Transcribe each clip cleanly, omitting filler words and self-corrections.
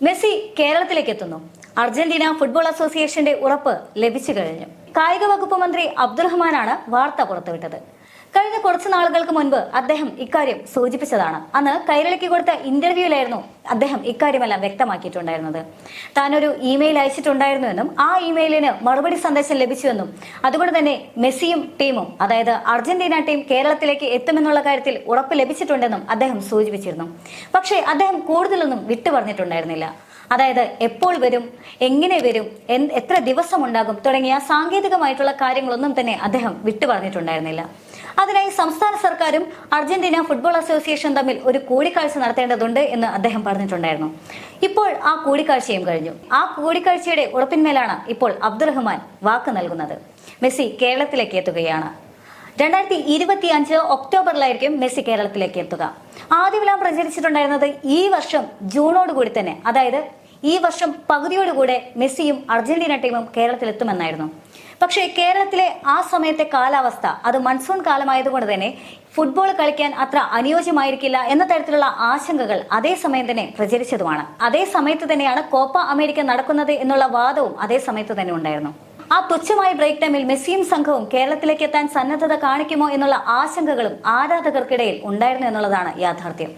Messi കേരളത്തിലേക്ക് എത്തുന്നു. Argentina football അസോസിയേഷന്റെ ഉറപ്പ് ലഭിച്ചു കഴിഞ്ഞു. കായിക വകുപ്പ് മന്ത്രി അബ്ദുറഹ്മാനാണ് വാർത്ത പുറത്തുവിട്ടത്. കഴിഞ്ഞ കുറച്ചു നാളുകൾക്ക് മുൻപ് അദ്ദേഹം ഇക്കാര്യം സൂചിപ്പിച്ചതാണ്. അന്ന് കൈരളിക്ക് കൊടുത്ത ഇന്റർവ്യൂവിലായിരുന്നു അദ്ദേഹം ഇക്കാര്യമെല്ലാം വ്യക്തമാക്കിയിട്ടുണ്ടായിരുന്നത്. താനൊരു ഇമെയിൽ അയച്ചിട്ടുണ്ടായിരുന്നുവെന്നും ആ ഇമെയിലിന് മറുപടി സന്ദേശം ലഭിച്ചുവെന്നും അതുകൊണ്ട് തന്നെ മെസ്സിയും ടീമും, അതായത് അർജന്റീന ടീം കേരളത്തിലേക്ക് എത്തുമെന്നുള്ള കാര്യത്തിൽ ഉറപ്പ് ലഭിച്ചിട്ടുണ്ടെന്നും അദ്ദേഹം സൂചിപ്പിച്ചിരുന്നു. പക്ഷേ അദ്ദേഹം കൂടുതലൊന്നും വിട്ടു പറഞ്ഞിട്ടുണ്ടായിരുന്നില്ല. അതായത് എപ്പോൾ വരും, എങ്ങനെ വരും, എത്ര ദിവസം ഉണ്ടാകും തുടങ്ങിയ സാങ്കേതികമായിട്ടുള്ള കാര്യങ്ങളൊന്നും തന്നെ അദ്ദേഹം വിട്ടു പറഞ്ഞിട്ടുണ്ടായിരുന്നില്ല. അതിനായി സംസ്ഥാന സർക്കാരും അർജന്റീന ഫുട്ബോൾ അസോസിയേഷൻ തമ്മിൽ ഒരു കൂടിക്കാഴ്ച നടത്തേണ്ടതുണ്ട് എന്ന് അദ്ദേഹം പറഞ്ഞിട്ടുണ്ടായിരുന്നു. ഇപ്പോൾ ആ കൂടിക്കാഴ്ചയും കഴിഞ്ഞു. ആ കൂടിക്കാഴ്ചയുടെ ഉറപ്പിന്മേലാണ് ഇപ്പോൾ അബ്ദുറഹ്മാൻ വാക്ക് നൽകുന്നത്. മെസ്സി കേരളത്തിലേക്ക് എത്തുകയാണ്. 2025 ഒക്ടോബറിലായിരിക്കും മെസ്സി കേരളത്തിലേക്ക് എത്തുക. ആദ്യമെല്ലാം പ്രചരിച്ചിട്ടുണ്ടായിരുന്നത് ഈ വർഷം ജൂണോടുകൂടി തന്നെ, അതായത് ഈ വർഷം പകുതിയോടുകൂടെ മെസ്സിയും അർജന്റീന ടീമും കേരളത്തിലെത്തുമെന്നായിരുന്നു. പക്ഷേ കേരളത്തിലെ ആ സമയത്തെ കാലാവസ്ഥ അത് മൺസൂൺ കാലമായതുകൊണ്ട് തന്നെ ഫുട്ബോൾ കളിക്കാൻ അത്ര അനുയോജ്യമായിരിക്കില്ല എന്ന തരത്തിലുള്ള ആശങ്കകൾ അതേ സമയം തന്നെ പ്രചരിച്ചതുമാണ്. അതേ സമയത്ത് തന്നെയാണ് കോപ്പ അമേരിക്ക നടക്കുന്നത് എന്നുള്ള വാദവും അതേ സമയത്ത് തന്നെ ഉണ്ടായിരുന്നു. ആ തുച്ഛമായ ബ്രേക്ക് ടൈമിൽ മെസ്സിയും സംഘവും കേരളത്തിലേക്ക് എത്താൻ സന്നദ്ധത കാണിക്കുമോ എന്നുള്ള ആശങ്കകളും ആരാധകർക്കിടയിൽ ഉണ്ടായിരുന്നു എന്നുള്ളതാണ് യാഥാർത്ഥ്യം.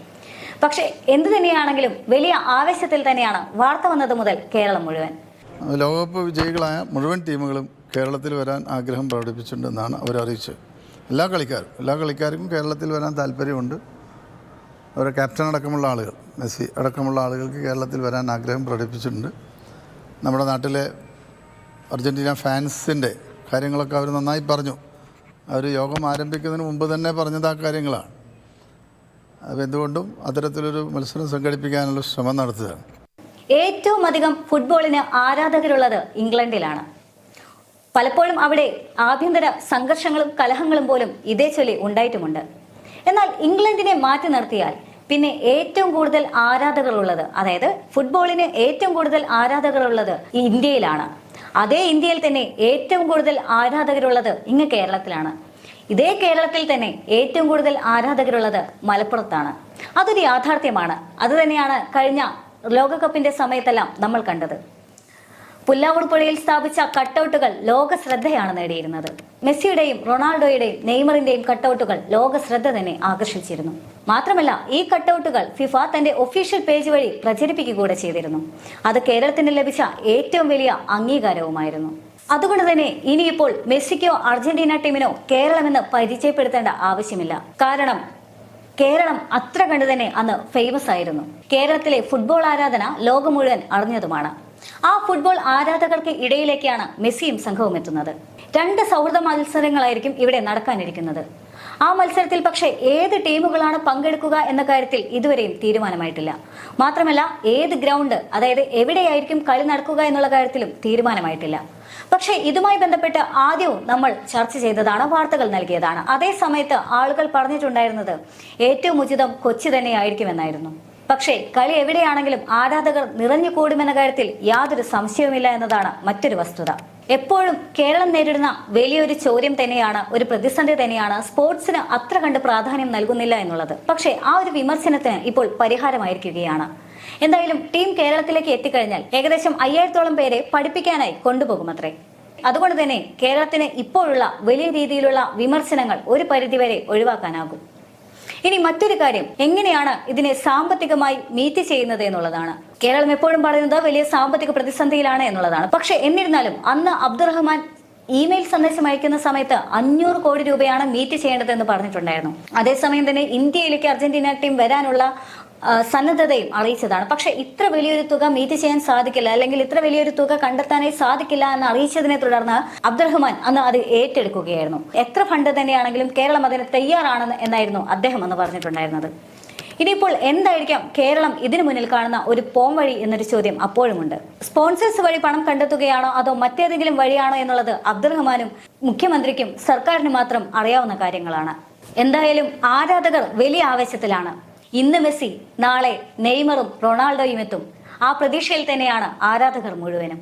പക്ഷേ എന്തു തന്നെയാണെങ്കിലും വലിയ ആവേശത്തിൽ തന്നെയാണ് വാർത്ത വന്നത് മുതൽ കേരളം മുഴുവൻ. ലോകകപ്പ് വിജയികളായ മുഴുവൻ ടീമുകളും കേരളത്തിൽ വരാൻ ആഗ്രഹം പ്രകടിപ്പിച്ചിട്ടുണ്ടെന്നാണ് അവർ അറിയിച്ചത്. എല്ലാ കളിക്കാർക്കും കേരളത്തിൽ വരാൻ താല്പര്യമുണ്ട്. അവരുടെ ക്യാപ്റ്റൻ അടക്കമുള്ള ആളുകൾ, മെസ്സി അടക്കമുള്ള ആളുകൾക്ക് കേരളത്തിൽ വരാൻ ആഗ്രഹം പ്രകടിപ്പിച്ചിട്ടുണ്ട്. നമ്മുടെ നാട്ടിലെ അർജന്റീന ഫാൻസിൻ്റെ കാര്യങ്ങളൊക്കെ അവർ നന്നായി പറഞ്ഞു. അവർ യോഗം ആരംഭിക്കുന്നതിന് മുമ്പ് തന്നെ പറഞ്ഞത് ആ കാര്യങ്ങളാണ്. അപ്പോൾ എന്തുകൊണ്ടും അത്തരത്തിലൊരു മത്സരം സംഘടിപ്പിക്കാനുള്ള ശ്രമം നടത്തുകയാണ്. ഏറ്റവും അധികം ഫുട്ബോളിന് ആരാധകരുള്ളത് ഇംഗ്ലണ്ടിലാണ്. പലപ്പോഴും അവിടെ ആഭ്യന്തര സംഘർഷങ്ങളും കലഹങ്ങളും പോലും ഇതേ ചൊല്ലി ഉണ്ടായിട്ടുമുണ്ട്. എന്നാൽ ഇംഗ്ലണ്ടിനെ മാറ്റി നിർത്തിയാൽ പിന്നെ ഏറ്റവും കൂടുതൽ ആരാധകരുള്ളത്, അതായത് ഫുട്ബോളിന് ഏറ്റവും കൂടുതൽ ആരാധകരുള്ളത് ഇന്ത്യയിലാണ്. അതേ ഇന്ത്യയിൽ തന്നെ ഏറ്റവും കൂടുതൽ ആരാധകരുള്ളത് ഇങ്ങ് കേരളത്തിലാണ്. ഇതേ കേരളത്തിൽ തന്നെ ഏറ്റവും കൂടുതൽ ആരാധകരുള്ളത് മലപ്പുറത്താണ്. അതൊരു യാഥാർത്ഥ്യമാണ്. അത് തന്നെയാണ് കഴിഞ്ഞ ലോകകപ്പിന്റെ സമയത്തെല്ലാം നമ്മൾ കണ്ടത്. പുല്ലാവൂർ പുഴയിൽ സ്ഥാപിച്ച കട്ടൗട്ടുകൾ ലോക ശ്രദ്ധയാണ് നേടിയിരുന്നത്. മെസ്സിയുടെയും റൊണാൾഡോയുടെയും നെയ്മറിന്റെയും കട്ടൗട്ടുകൾ ലോക ശ്രദ്ധ തന്നെ ആകർഷിച്ചിരുന്നു. മാത്രമല്ല ഈ കട്ടൗട്ടുകൾ ഫിഫ തന്റെ ഒഫീഷ്യൽ പേജ് വഴി പ്രചരിപ്പിക്കുക ചെയ്തിരുന്നു. അത് കേരളത്തിന് ലഭിച്ച ഏറ്റവും വലിയ അംഗീകാരവുമായിരുന്നു. അതുകൊണ്ട് തന്നെ ഇനിയിപ്പോൾ മെസ്സിക്കോ അർജന്റീന ടീമിനോ കേരളമെന്ന് പരിചയപ്പെടുത്തേണ്ട ആവശ്യമില്ല. കാരണം കേരളം അത്ര കണ്ടു തന്നെ അന്ന് ഫേമസ് ആയിരുന്നു. കേരളത്തിലെ ഫുട്ബോൾ ആരാധന ലോകം മുഴുവൻ അറിഞ്ഞതുമാണ്. ആ ഫുട്ബോൾ ആരാധകർക്ക് ഇടയിലേക്കാണ് മെസ്സിയും സംഘവും എത്തുന്നത്. 2 സൗഹൃദ മത്സരങ്ങളായിരിക്കും ഇവിടെ നടക്കാനിരിക്കുന്നത്. ആ മത്സരത്തിൽ പക്ഷേ ഏത് ടീമുകളാണ് പങ്കെടുക്കുക എന്ന കാര്യത്തിൽ ഇതുവരെയും തീരുമാനമായിട്ടില്ല. മാത്രമല്ല ഏത് ഗ്രൗണ്ട്, അതായത് എവിടെയായിരിക്കും കളി നടക്കുക എന്നുള്ള കാര്യത്തിലും തീരുമാനമായിട്ടില്ല. പക്ഷേ ഇതുമായി ബന്ധപ്പെട്ട് ആദ്യവും നമ്മൾ ചർച്ച ചെയ്തതാണ്, വാർത്തകൾ നൽകിയതാണ്. അതേ സമയത്ത് ആളുകൾ പറഞ്ഞിട്ടുണ്ടായിരുന്നത് ഏറ്റവും ഉചിതം കൊച്ചി തന്നെയായിരിക്കുമെന്നായിരുന്നു. പക്ഷേ കളി എവിടെയാണെങ്കിലും ആരാധകർ നിറഞ്ഞു കൂടുമെന്ന കാര്യത്തിൽ യാതൊരു സംശയവുമില്ല എന്നതാണ് മറ്റൊരു വസ്തുത. എപ്പോഴും കേരളം നേരിടുന്ന വലിയൊരു ചോദ്യം തന്നെയാണ്, ഒരു പ്രതിസന്ധി തന്നെയാണ് സ്പോർട്സിന് അത്ര കണ്ട് പ്രാധാന്യം നൽകുന്നില്ല എന്നുള്ളത്. പക്ഷേ ആ ഒരു വിമർശനത്തിന് ഇപ്പോൾ പരിഹാരമായിരിക്കുകയാണ്. എന്തായാലും ടീം കേരളത്തിലേക്ക് എത്തിക്കഴിഞ്ഞാൽ ഏകദേശം 5000ഓളം പേരെ പഠിപ്പിക്കാനായി കൊണ്ടുപോകുമത്രേ. അതുകൊണ്ട് തന്നെ കേരളത്തിന് ഇപ്പോഴുള്ള വലിയ രീതിയിലുള്ള വിമർശനങ്ങൾ ഒരു പരിധിവരെ ഒഴിവാക്കാനാകും. ഇനി മറ്റൊരു കാര്യം, എങ്ങനെയാണ് ഇതിനെ സാമ്പത്തികമായി മീറ്റ് ചെയ്യുന്നത് എന്നുള്ളതാണ്. കേരളം എപ്പോഴും പറയുന്നത് വലിയ സാമ്പത്തിക പ്രതിസന്ധിയിലാണ് എന്നുള്ളതാണ്. പക്ഷെ എന്നിരുന്നാലും അന്ന് അബ്ദുറഹ്മാൻ ഇമെയിൽ സന്ദേശം അയക്കുന്ന സമയത്ത് 500 കോടി രൂപയാണ് മീറ്റ് ചെയ്യേണ്ടതെന്ന് പറഞ്ഞിട്ടുണ്ടായിരുന്നു. അതേസമയം തന്നെ ഇന്ത്യയിലേക്ക് അർജന്റീന ടീം വരാനുള്ള സന്നദ്ധതയും അറിയിച്ചതാണ്. പക്ഷെ ഇത്ര വലിയൊരു തുക മീറ്റ് ചെയ്യാൻ സാധിക്കില്ല, അല്ലെങ്കിൽ ഇത്ര വലിയൊരു തുക കണ്ടെത്താനായി സാധിക്കില്ല എന്ന് അറിയിച്ചതിനെ തുടർന്ന് അബ്ദുറഹ്മാൻ അന്ന് അത് ഏറ്റെടുക്കുകയായിരുന്നു. എത്ര ഫണ്ട് തന്നെയാണെങ്കിലും കേരളം അതിന് തയ്യാറാണെന്ന് എന്നായിരുന്നു അദ്ദേഹം അന്ന് പറഞ്ഞിട്ടുണ്ടായിരുന്നത്. ഇനിയിപ്പോൾ എന്തായിരിക്കാം കേരളം ഇതിനു മുന്നിൽ കാണുന്ന ഒരു പോം വഴി എന്നൊരു ചോദ്യം അപ്പോഴുമുണ്ട്. സ്പോൺസേഴ്സ് വഴി പണം കണ്ടെത്തുകയാണോ അതോ മറ്റേതെങ്കിലും വഴിയാണോ എന്നുള്ളത് അബ്ദുറഹ്മാനും മുഖ്യമന്ത്രിക്കും സർക്കാരിന് മാത്രം അറിയാവുന്ന കാര്യങ്ങളാണ്. എന്തായാലും ആരാധകർ വലിയ ആവേശത്തിലാണ്. ഇന്ന് മെസ്സി, നാളെ നെയ്മറും റൊണാൾഡോയും എത്തും. ആ പ്രതീക്ഷയിൽ തന്നെയാണ് ആരാധകർ മുഴുവനും.